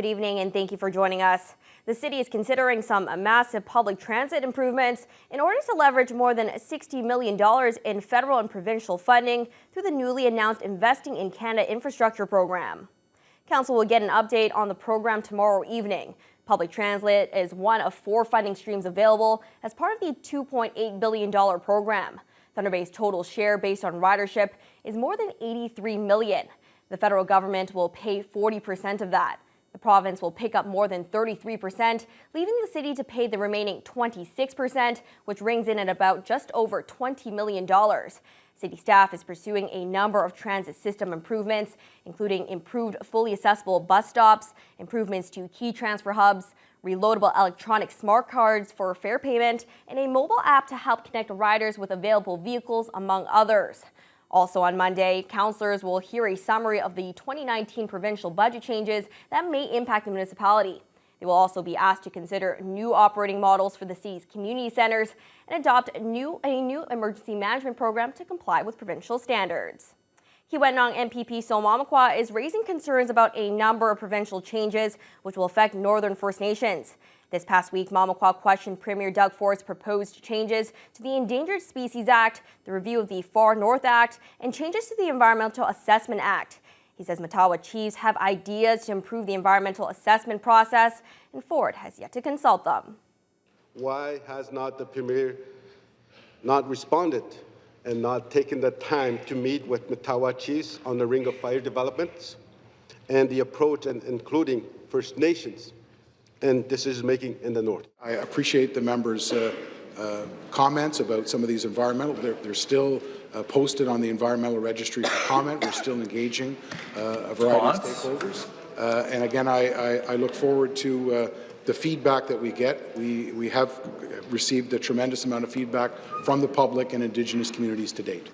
Good evening and thank you for joining us. The city is considering some massive public transit improvements in order to leverage more than $60 million in federal and provincial funding through the newly announced Investing in Canada infrastructure program. Council will get an update on the program tomorrow evening. Public transit is one of 4 funding streams available as part of the $2.8 billion program. Thunder Bay's total share based on ridership is more than $83 million. The federal government will pay 40% of that. The province will pick up more than 33%, leaving the city to pay the remaining 26%, which rings in at about just over $20 million. City staff is pursuing a number of transit system improvements, including improved fully accessible bus stops, improvements to key transfer hubs, reloadable electronic smart cards for fare payment, and a mobile app to help connect riders with available vehicles, among others. Also on Monday, councillors will hear a summary of the 2019 provincial budget changes that may impact the municipality. They will also be asked to consider new operating models for the city's community centres and adopt a new emergency management program to comply with provincial standards. Kiiwetinoong MPP Sol Mamakwa is raising concerns about a number of provincial changes which will affect Northern First Nations. This past week, Mamakwa questioned Premier Doug Ford's proposed changes to the Endangered Species Act, the review of the Far North Act, and changes to the Environmental Assessment Act. He says Matawa chiefs have ideas to improve the environmental assessment process, and Ford has yet to consult them. Why has not the Premier not responded and not taken the time to meet with Matawa chiefs on the Ring of Fire developments and the approach and including First Nations and decision-making in the North? I appreciate the members' comments about some of these environmental. They're still posted on the environmental registry for comment. We're still engaging a variety of stakeholders. And again, I look forward to the feedback that we get. We have received a tremendous amount of feedback from the public and Indigenous communities to date.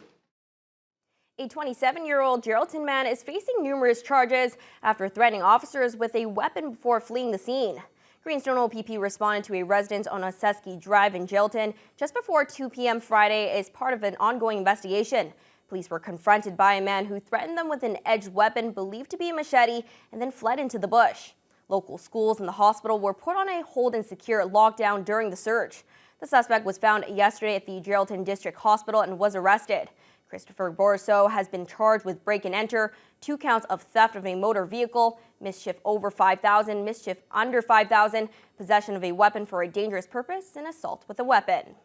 A 27-year-old Geraldton man is facing numerous charges after threatening officers with a weapon before fleeing the scene. Greenstone OPP responded to a residence on Oseski Drive in Geraldton just before 2 p.m. Friday as part of an ongoing investigation. Police were confronted by a man who threatened them with an edged weapon believed to be a machete and then fled into the bush. Local schools and the hospital were put on a hold and secure lockdown during the search. The suspect was found yesterday at the Geraldton District Hospital and was arrested. Christopher Bourseau has been charged with break and enter, 2 counts of theft of a motor vehicle, mischief over $5,000, mischief under $5,000, possession of a weapon for a dangerous purpose, and assault with a weapon.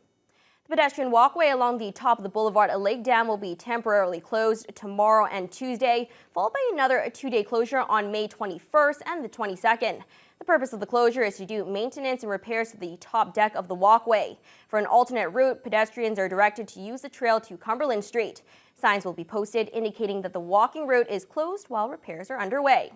The pedestrian walkway along the top of the boulevard at Lake Dam will be temporarily closed tomorrow and Tuesday, followed by another 2-day closure on May 21st and the 22nd. The purpose of the closure is to do maintenance and repairs to the top deck of the walkway. For an alternate route, pedestrians are directed to use the trail to Cumberland Street. Signs will be posted indicating that the walking route is closed while repairs are underway.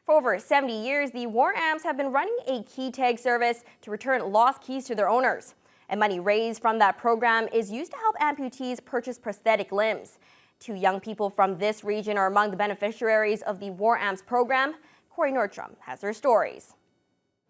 For over 70 years, the War Amps have been running a key tag service to return lost keys to their owners. And money raised from that program is used to help amputees purchase prosthetic limbs. 2 young people from this region are among the beneficiaries of the War Amps program. Corey Nordstrom has their stories.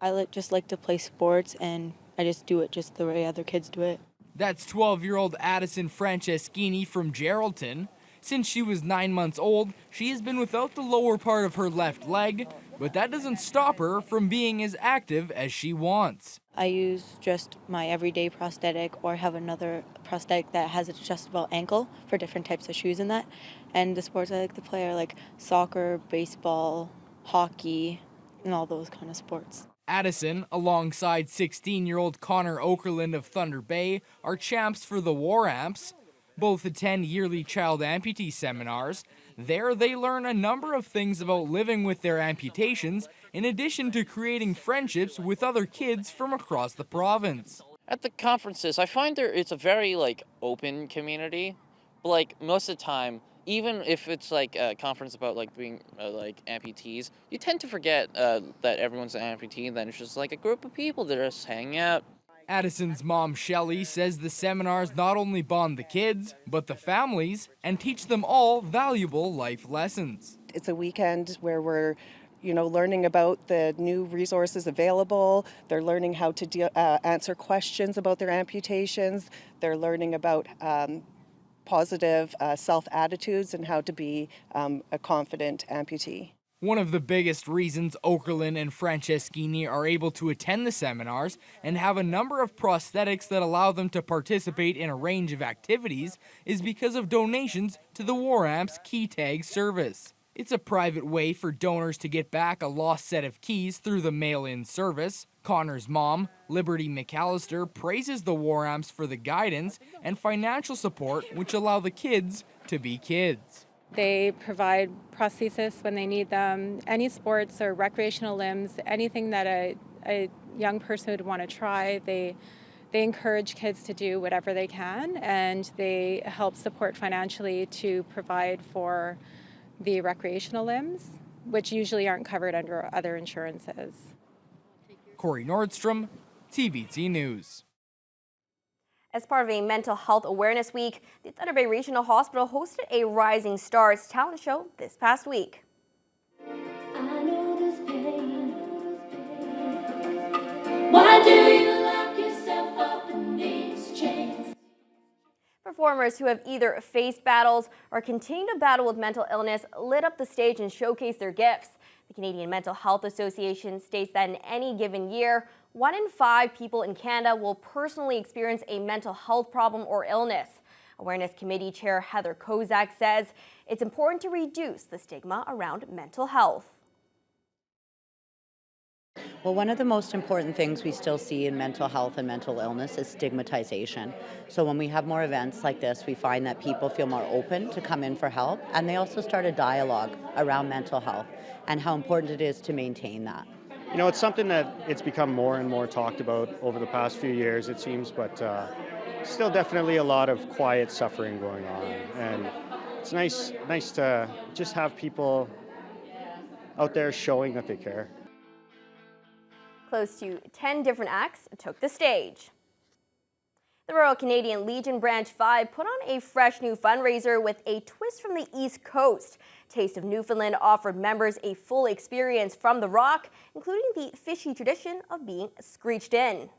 I just like to play sports, and I just do it just the way other kids do it. That's 12-year-old Addison Franceschini from Geraldton. Since she was 9 months old, she has been without the lower part of her left leg, but that doesn't stop her from being as active as she wants. I use just my everyday prosthetic or have another prosthetic that has an adjustable ankle for different types of shoes and that. And the sports I like to play are like soccer, baseball, hockey, and all those kind of sports. Addison, alongside 16-year-old Connor Okerlund of Thunder Bay, are champs for the War Amps. Both attend yearly child amputee seminars. There, they learn a number of things about living with their amputations, in addition to creating friendships with other kids from across the province. At the conferences, I find it's a very open community. But most of the time, even if it's a conference about being amputees, you tend to forget that everyone's an amputee, and then it's just a group of people that are just hanging out. Addison's mom, Shelley, says the seminars not only bond the kids, but the families, and teach them all valuable life lessons. It's a weekend where we're learning about the new resources available. They're learning how to answer questions about their amputations. They're learning about positive self-attitudes and how to be a confident amputee. One of the biggest reasons Okerlund and Franceschini are able to attend the seminars and have a number of prosthetics that allow them to participate in a range of activities is because of donations to the War Amps Key Tag service. It's a private way for donors to get back a lost set of keys through the mail-in service. Connor's mom, Liberty McAllister, praises the War Amps for the guidance and financial support which allow the kids to be kids. They provide prosthesis when they need them, any sports or recreational limbs, anything that a young person would want to try. They encourage kids to do whatever they can, and they help support financially to provide for the recreational limbs, which usually aren't covered under other insurances. Corey Nordstrom, TVT News. As part of a Mental Health Awareness Week, the Thunder Bay Regional Hospital hosted a Rising Stars talent show this past week. Why do you lock yourself up in these chains? Performers who have either faced battles or continue to battle with mental illness lit up the stage and showcased their gifts. The Canadian Mental Health Association states that in any given year, 1 in 5 people in Canada will personally experience a mental health problem or illness. Awareness Committee Chair Heather Kozak says it's important to reduce the stigma around mental health. Well, one of the most important things we still see in mental health and mental illness is stigmatization. So when we have more events like this, we find that people feel more open to come in for help, and they also start a dialogue around mental health and how important it is to maintain that. You know, it's something that it's become more and more talked about over the past few years, it seems, but still definitely a lot of quiet suffering going on. And it's nice to just have people out there showing that they care. Close to 10 different acts took the stage. The Royal Canadian Legion Branch 5 put on a fresh new fundraiser with a twist from the East Coast. Taste of Newfoundland offered members a full experience from the Rock, including the fishy tradition of being screeched in.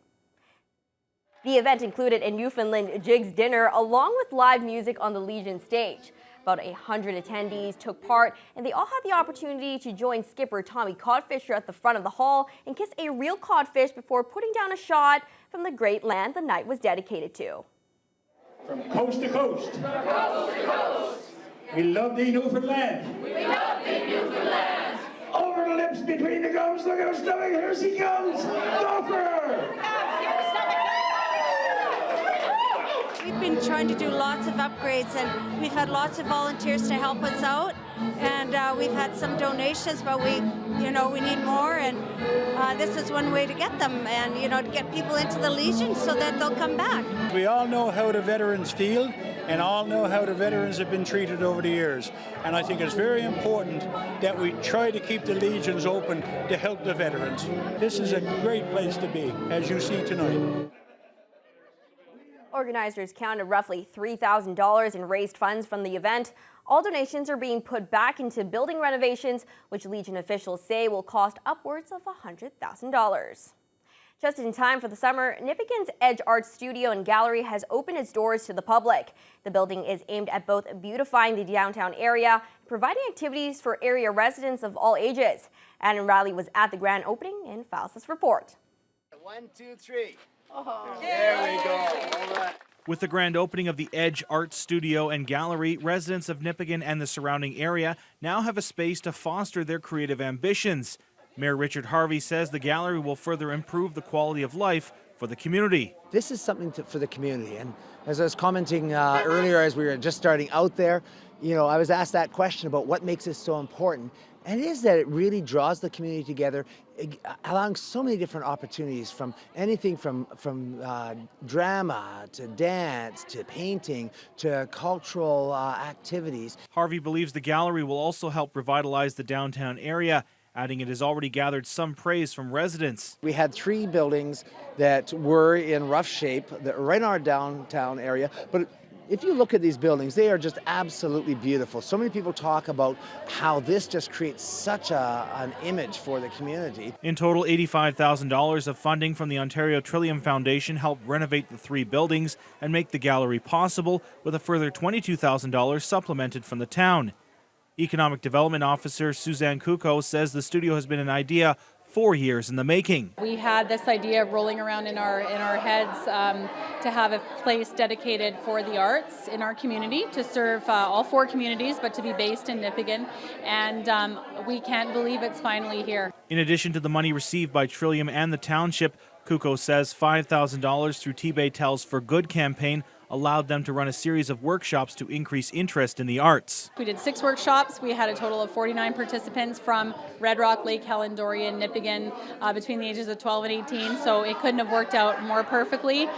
The event included a Newfoundland Jigs dinner along with live music on the Legion stage. About 100 attendees took part, and they all had the opportunity to join skipper Tommy Codfisher at the front of the hall and kiss a real codfish before putting down a shot from the great land the night was dedicated to. From coast to coast. From coast to coast. We love thee, Newfoundland. We love thee, Newfoundland. Over the lips, between the gums, look at her stomach, here she comes. Gopher! We've been trying to do lots of upgrades, and we've had lots of volunteers to help us out, and we've had some donations, but we need more, and this is one way to get them, and to get people into the Legion so that they'll come back. We all know how the veterans feel, and all know how the veterans have been treated over the years, and I think it's very important that we try to keep the Legions open to help the veterans. This is a great place to be, as you see tonight. Organizers counted roughly $3,000 in raised funds from the event. All donations are being put back into building renovations, which Legion officials say will cost upwards of $100,000. Just in time for the summer, Nipigon's Edge Art Studio and Gallery has opened its doors to the public. The building is aimed at both beautifying the downtown area and providing activities for area residents of all ages. Adam Riley was at the grand opening and files this report. 1, 2, 3. Oh. There we go. All right. With the grand opening of the Edge Art Studio and Gallery, residents of Nipigon and the surrounding area now have a space to foster their creative ambitions. Mayor Richard Harvey says the gallery will further improve the quality of life for the community. This is something for the community, and as I was commenting earlier as we were just starting out there, I was asked that question about what makes this so important. And it is that it really draws the community together, allowing so many different opportunities, from anything from drama to dance to painting to cultural activities. Harvey believes the gallery will also help revitalize the downtown area, adding it has already gathered some praise from residents. We had 3 buildings that were in rough shape that are right in our downtown area, but if you look at these buildings, they are just absolutely beautiful. So many people talk about how this just creates such an image for the community. In total, $85,000 of funding from the Ontario Trillium Foundation helped renovate the 3 buildings and make the gallery possible, with a further $22,000 supplemented from the town. Economic Development Officer Suzanne Kuko says the studio has been an idea 4 years in the making. We had this idea rolling around in our heads to have a place dedicated for the arts in our community, to serve all 4 communities, but to be based in Nipigon. And we can't believe it's finally here. In addition to the money received by Trillium and the township, Kuko says $5,000 through T-Bay Tells for Good campaign allowed them to run a series of workshops to increase interest in the arts. We did 6 workshops. We had a total of 49 participants from Red Rock, Lake Helen, Dorian, Nipigon, between the ages of 12 and 18, so it couldn't have worked out more perfectly.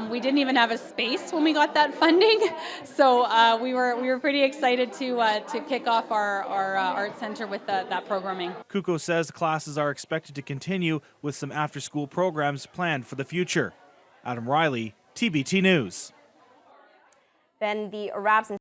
We didn't even have a space when we got that funding, so we were pretty excited to kick off our art center with that programming. Kuko says classes are expected to continue with some after-school programs planned for the future. Adam Riley, TBT News. Ben, the Arabs